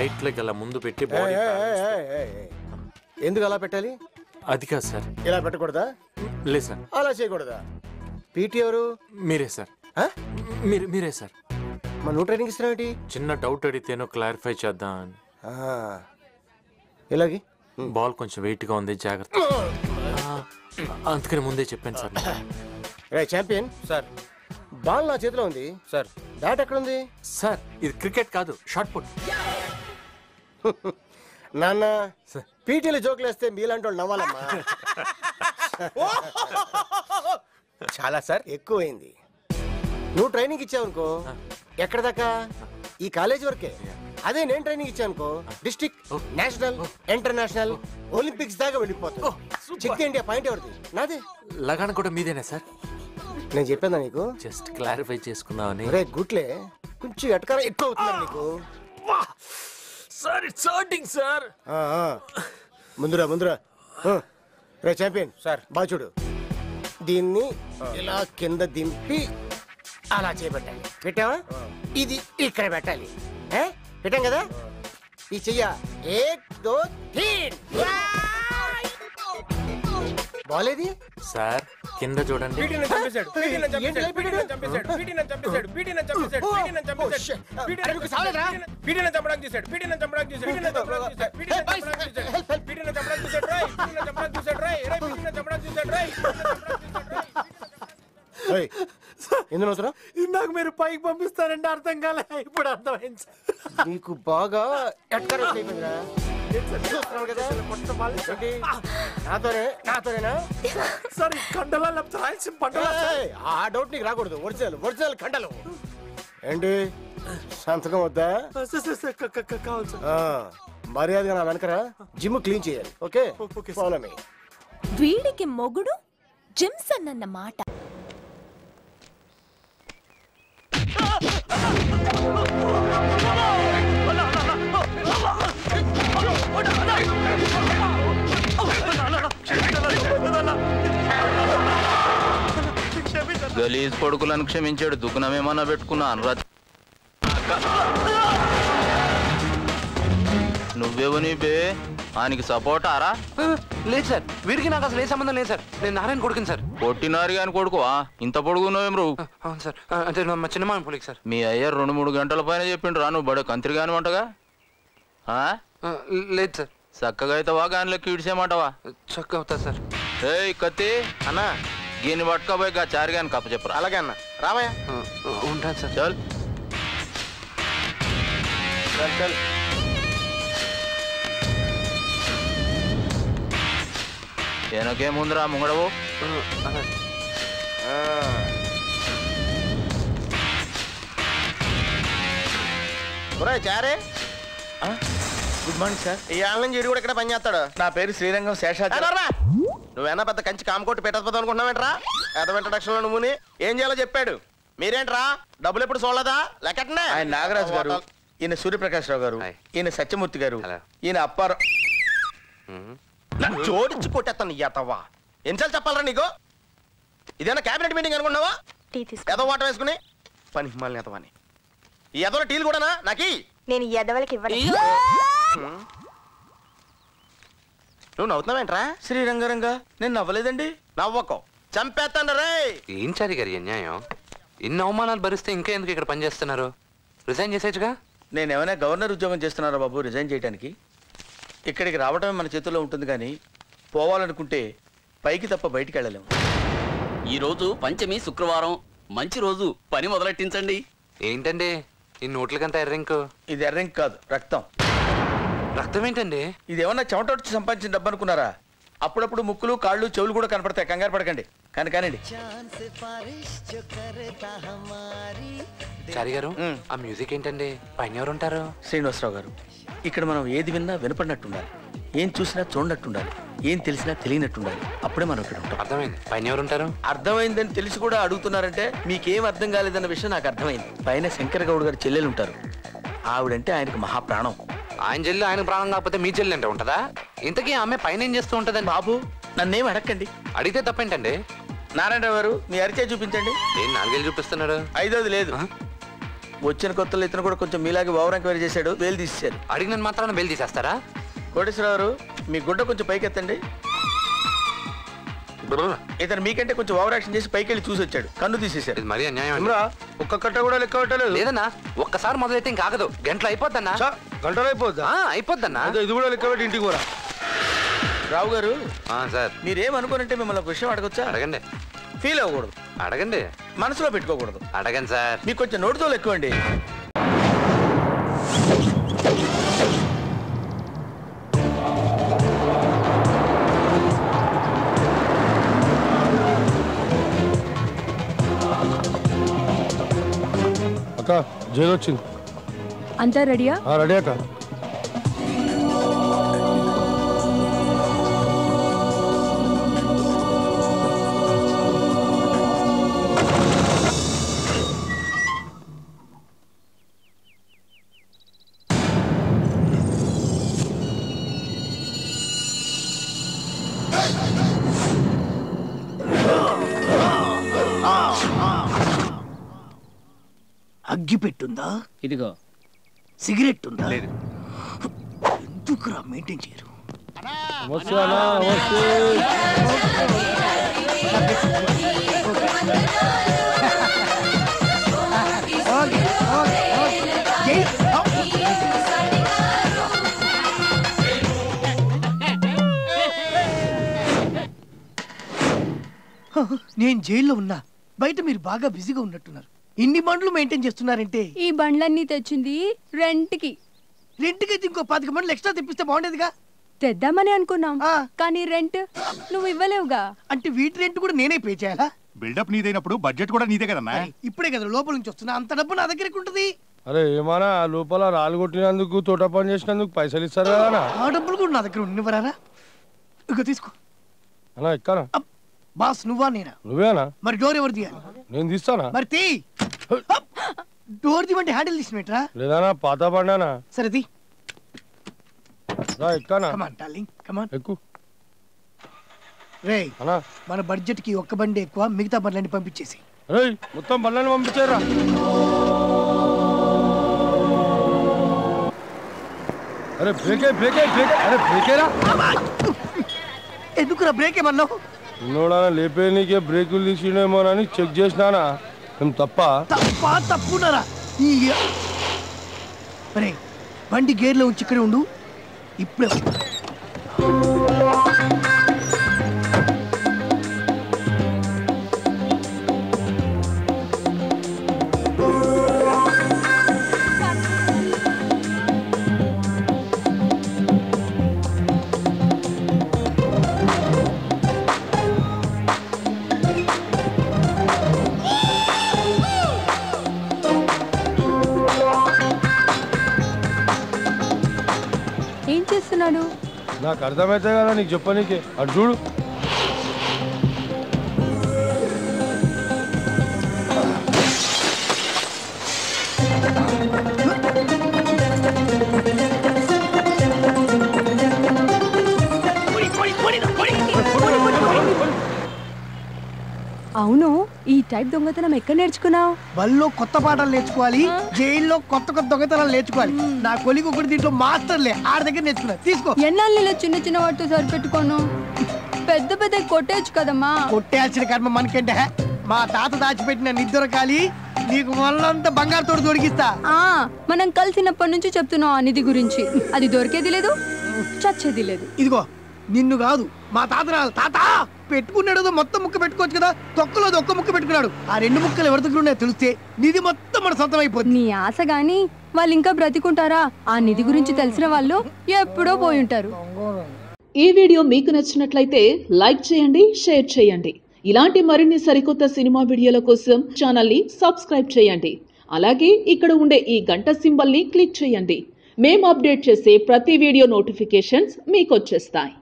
Right leg అలా ముందు పెట్టి బాడీ ఎందుకు అలా పెట్టాలి? అది కాదు సార్. ఇలా పెట్టకూడదా? లేదు సార్. అలా చేయకూడదా? పీటీ ఎవరు? మీరే సార్. మీరే సార్. మన నువ్వు ట్రైనింగ్ ఇస్తున్నావేంటి? చిన్న డౌట్ అడిగితేనో క్లారిఫై చేద్దాం అని. ఇలాగే బాల్ కొంచెం వెయిట్ గా ఉంది, జాగ్రత్త. అందుకని ముందే చెప్పాను సార్. రే ఛాంపియన్ సార్, బాల్ నా చేతిలో ఉంది సార్. బ్యాట్ ఎక్కడ ఉంది? సార్ ఇది క్రికెట్ కాదు, షార్ట్ పుట్. నాన్న పీటీలు జోకులు వేస్తే మీలాంటి వాళ్ళు నవ్వాలమ్మా. చాలా సార్, ఎక్కువైంది. నువ్వు ట్రైనింగ్ ఇచ్చావనుకో ఎక్కడ దాకా? ఈ కాలేజ్ వరకే. అదే నేను ట్రైనింగ్ ఇచ్చానుకో డిస్ట్రిక్ట్, నేషనల్, ఇంటర్నేషనల్, ఒలింపిక్స్ దాకా వెళ్ళిపోతా. చెక్ ఇండియా పాయింట్ ఎవరిది? నాదే. లగాన్ కూడా మీదేనా సార్? నేను చెప్పాను నీకు, జస్ట్ క్లారిఫై చేసుకుందామని. రే గుట్లే కొంచెం ఎటకారం ఎక్కువ అవుతుంది నీకు. Sir it's hurting sir. ముందురా. రే ఛాంపియన్ సార్, బాగా చూడు. దీన్ని ఇలా కింద దింపి అలా చేపట్టాలి. పెట్టావా? ఇది ఇక్కడ పెట్టాలి. పెట్టాం కదా? ఈ చెయ్య ఏక్ దో తీన్. బాలేది సార్ కింద చూడండి. ఎందుకు నాకు మీరు పైకి పంపిస్తారంటే అర్థం కాలే, ఇప్పుడు అర్థమైంది. నీకు బాగా అయిపోయిందిరా. నాతోనేనా? సార్ కండలా లేకపోతే రాయలసీమ పంటలా? ఆ డౌట్ నీకు రాకూడదు. ఒరిజినల్ కండలు ఏంటి? సంతకం వద్దా? కావాలి సార్. మర్యాదగా నా వెనకరా. జిమ్ క్లీన్ చేయాలి. Okay, follow me. వీడికి మొగుడు జిమ్సన్ అన్న మాట. గలీజ్ కొడుకులను క్షమించాడు. దుకుణమేమన్నా పెట్టుకున్నా అనురాధ. నువ్వేవని బే? ఆయనకి సపోర్ట్ ఆరా? లేదు సార్, వీరికి నాకు అసలు ఏ సంబంధం లేదు సార్. నేను నారాయణ కొడుకుని సార్. కొట్టినారు కానీ కొడుకువా? ఇంత పొడుగున్నావేం రు? అవును సార్, అంటే మా చిన్నమామ పులికి సార్. మీ అయ్య 2-3 గంటల పైన చెప్పిండు రా. నువ్వు బడే కంత్రి కాని వంటగా? లేదు సార్. చక్కగా అవుతావా గానిలోకి ఇడిసేమంటావా? చక్క అవుతా సార్. ఏయ్ కత్తి అన్నా, గీని పట్టుకోబోయి గా చారిగాని కప్ప చెప్పరా. అలాగే అన్న. రామయ్య ఉంటాను సార్. చల్ చల్. ఏనకేముందిరా ముంగడవు? చారే గుడ్ మార్నింగ్ సార్. ఈ ఆళ్ళ నుంచి ఇడు కూడా ఇక్కడ పని చేస్తాడు. నా పేరు శ్రీరంగం శేషాద్రి. నువ్వేనా పెద్ద కంచి కామకోటి పెట్టకపోతావు అనుకుంటున్నావేంట్రా? ఏదో ఇంట్రడక్షన్ లో నువ్వుని ఏం చేయాలో చెప్పాడు. మీరేంట్రా డబ్బులు ఎప్పుడు చూడలేదా? లెక్కటనే. ఆయన నాగరాజు గారు, ఈయన సూర్యప్రకాష్ రావు గారు, ఈయన సత్యమూర్తి గారు, ఈయన అప్పారావు. జోడించి కొట్టేస్తాను ఇయ్యతవ్వా. ఎన్నిసార్లు చెప్పాలరా నీకు? ఇదేనా క్యాబినెట్ మీటింగ్ అనుకున్నావా? ఏదో వాట వేసుకుని పని మళ్ళీ ఎదవని. ఈ ఎదవ టీలు కూడానా నాకి? నేను ఈ ఎదవలకి ఇవ్వను. నువ్వు నవ్వుతున్నావేంట్రా? శ్రీరంగరంగా నేను నవ్వలేదండి. నవ్వకో, చంపేస్తాను రే. ఏం చారి గారి అన్యాయం? ఇన్ని అవమానాలు భరిస్తే ఇంకా ఎందుకు ఇక్కడ పనిచేస్తున్నారు? రిజైన్ చేసేచ్చుగా. నేను ఏమైనా గవర్నర్ ఉద్యోగం చేస్తున్నారా బాబు రిజైన్ చేయడానికి? ఇక్కడికి రావడమే మన చేతుల్లో ఉంటుంది, కానీ పోవాలనుకుంటే పైకి తప్ప బయటికి వెళ్ళలేము. ఈరోజు పంచమి శుక్రవారం, మంచి రోజు, పని మొదలెట్టించండి. ఏంటండి ఈ నోట్లకంతా ఎర్రింకు? ఇది ఎర్రంక్ కాదు, రక్తం. రక్తం ఏంటండి? ఇది ఏమన్నా చెమట వచ్చి సంపాదించిన డబ్బు అనుకున్నారా? అప్పుడప్పుడు ముక్కులు, కాళ్ళు, చెవులు కూడా కనపడతాయి. కంగారు పడకండి, కానివ్వండి. చారి గారు, ఆ మ్యూజిక్ ఏంటండి? పైన ఎవరు ఉంటారు? శ్రీనివాసరావు గారు, ఇక్కడ మనం ఏది విన్నా వినపడినట్టుండాలి, ఏం చూసినా చూడనట్టుండాలి, ఏం తెలిసినా తెలియనట్టుండాలి. అప్పుడే మనం ఇక్కడ ఉంటాం. అర్థమైంది. పైన ఎవరు ఉంటారు? అర్థమైందని తెలిసి కూడా అడుగుతున్నారంటే మీకేం అర్థం కాలేదన్న విషయం నాకు అర్థమైంది. పైన శంకర్ గౌడ్ గారు చెల్లెలు ఉంటారు. ఆవిడంటే ఆయనకు మహాప్రాణం. ఆయన చెల్లి ఆయన ప్రాణం కాకపోతే మీ చెల్లి అంటే ఉంటుందా? ఇంతకీ ఆమె పైన ఏం చేస్తూ ఉంటుందండి? బాబు నన్నేం అడగండి. అడిగితే తప్పేంటండి? నారాయణరావు గారు, మీ అరిచే చూపించండి. ఏం 4 చూపిస్తున్నాడు? 5ది లేదు. వచ్చిన కొత్తలో ఇతను కూడా కొంచెం మీలాగే ఓవర్ ఎంక్వైరీ చేశాడు, బెయిల్ తీసేశారు. అడిగిన మాత్రాన బెయిల్ తీసేస్తారా? కోటేశ్వరరావు మీ గుడ్డ కొంచెం పైకి ఎత్తండి. ఇతను మీకంటే కొంచెం ఓవర్ యాక్షన్ చేసి పైకి వెళ్ళి చూసి వచ్చాడు, కన్ను తీసేశాడు. ఇది మరీ అన్యాయం. ఒక్క కట్ట కూడా లెక్క పెట్టలేదు. లేదన్నా, ఒక్కసారి మొదలైతే ఇంకా ఆగదు. గంటలు అయిపోద్దన్నా. గంటలు అయిపోద్దా? అయిపోద్దన్నా. ఇది కూడా లెక్క పెట్టి ఇంటికి కూడా. రావు గారు సార్, మీరేమనుకోనంటే మిమ్మల్ని ఒక విషయం అడగొచ్చా? అడగండి. ఫీల్ అవ్వకూడదు, అడగండి. మనసులో పెట్టుకోకూడదు. అడగండి సార్. మీకు కొంచెం నోటితో ఎక్కువండి. అక్క జైలు వచ్చింది. అంతా రెడీయా? రెడీ అక్క. అగ్గి పెట్టుందా? ఇదిగో. సిగరెట్ ఉందా? లేదు. ఎందుకురా మెయింటైన్ చేయరు? నేను జైల్లో ఉన్నా, బయట మీరు బాగా బిజీగా ఉన్నట్టున్నారు. ఇన్ని బండ్లు మెయింటైన్ చేస్తున్నారంటే? ఈ బండ్లన్నీ తెచ్చింది రెంట్కి. రెంట్కి అయితే ఇంకో 10 బండ్లు ఎక్స్ట్రా తెప్పిస్తే బాగుండేదిగా. తెద్దామని అనుకున్నాం, కానీ రెంట్ నువ్వు ఇవ్వలేవుగా. అంటే వీటి రెంట్ కూడా నేనే పే చేయాలా? బిల్డప్ నీదైనప్పుడు బడ్జెట్ కూడా నీదే కదన్నా. ఇప్పుడే కదా లోపల నుంచి వస్తున్నా, అంత డబ్బు నా దగ్గరికి ఉంటుంది. అరే ఏమన్నా లోపల రాళ్ళు కొట్టినందుకు, తోట పని చేసినందుకు పైసలు ఇస్తారు కదా. ఆ డబ్బులు కూడా నా దగ్గర ఉన్నవరా? ఇక తీసుకో అన్నా. ఎక్కనా బాస్? నువ్వా నేనా? నువ్వేనా? మరి డోర్ ఎవరు తీయాలి? నేను తీస్తానా? మరి తీ. Door తీమంటే handle తీసినట్రా? లేదానా పాత బండానా? సరే తీ. ఎక్కానా? కమాన్ డార్లింగ్, కమాన్. ఎక్కు. రేయ్ అన్నా, మన బడ్జెట్ కి ఒక్క బండి ఎక్కువ, మిగతా బండ్లన్నీ పంపించేసి. రేయ్ మొత్తం బండ్లని పంపించారా? అరే బ్రేకే బ్రేకే బ్రేకే. అరే బ్రేకేరా. ఎందుకురా బ్రేక్ ఏమన్నావు? నోడా లేపే నీకే బ్రేకులు తీసినేమోనని చెక్ చేసినానా. ఏం తప్పున్నారా? అరే బండి గేర్లో ఉంచి ఇక్కడే ఉండు, ఇప్పుడే. ఏం చేస్తున్నాడు? నాకు అర్థమైతే కదా నీకు చెప్పనీకే. అటు చూడు. అవును, ఈ టైప్ దొంగతనం ఎక్కడ నేర్చుకున్నావు? బల్లో కొత్త పాఠాలు నేర్చుకోవాలి, జైల్లో కొత్త కొత్త దొంగతనాలు నేర్చుకోవాలి. నా కొలిగి ఒకటి దీంట్లో మాస్టర్లే, ఆడ దగ్గర నేర్చుకున్నా. తీసుకో. ఎన్నాళ్ళు చిన్న చిన్న వాటితో సరిపెట్టుకోను, పెద్ద పెద్ద కొట్టేచ్చు కదమ్మా. కొట్టేయాల్సిన కర్మ మనకంటే. మా తాత దాచిపెట్టిన నిద్రకాలి నీకు వాళ్ళంతా బంగారు తోడు దొరికిస్తా. మనం కలిసినప్పటి నుంచి చెప్తున్నాం ఆ నిధి గురించి. అది దొరికేది లేదు, చచ్చేది లేదు. ఇదిగో నిన్ను కాదు, మా తాత పెట్టుకున్నాడు మొత్తం ముక్క పెట్టుకోవచ్చు కదా. తొక్కలో ఒక్క ముక్క పెట్టుకున్నాడు. ఆ 2 ముక్కలు ఎవరి దగ్గర ఉన్నాయో తెలిస్తే నిధి మొత్తం మన సొంతం అయిపోతుంది. నీ ఆశ గాని వాళ్ళు ఇంకా బ్రతికుంటారా? ఆ నిధి గురించి తెలిసిన వాళ్ళు ఎప్పుడో పోయి ఉంటారు. ఈ వీడియో మీకు నచ్చినట్లయితే లైక్ చేయండి, షేర్ చేయండి. ఇలాంటి మరిన్ని సరికొత్త సినిమా వీడియోల కోసం ఛానల్ ని సబ్స్క్రైబ్ చేయండి. అలాగే ఇక్కడ ఉండే ఈ గంట సింబల్ ని క్లిక్ చేయండి. మేము అప్డేట్ చేసే ప్రతి వీడియో నోటిఫికేషన్స్ మీకు వచ్చేస్తాయి.